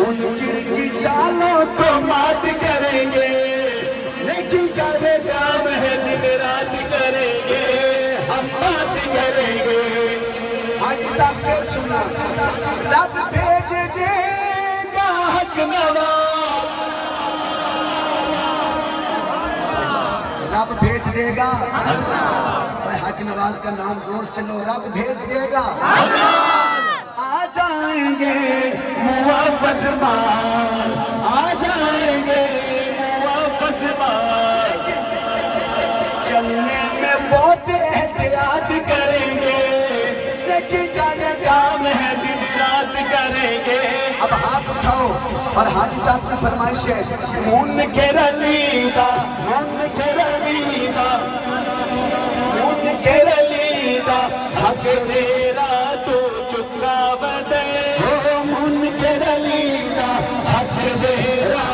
منکر کی چالوں کو مات کریں گے، نیکی کا یہ کام ہے دن رات کریں گے، ہم بات کریں گے۔ حاجی صاحب سے سنا، رب بھیج دے گا حق نواز، رب بھیج دے گا، حق نواز کا نام زور سے لو، رب بھیج دے گا، آ جائیں گے موافظ باز، آ جائیں گے موافظ باز، چلنے میں بہت احتیاط کریں گے، لیکن کا یہ کام ہے دن رات کریں گے۔ اب ہاتھ اٹھاؤ اور حاجی صاحب سے فرمائش ہے، مون کے رلیدہ، مون کے رلیدہ، مون کے رلیدہ، حق تیرا تو چکا بدے، من کے رلیدہ، حق تیرا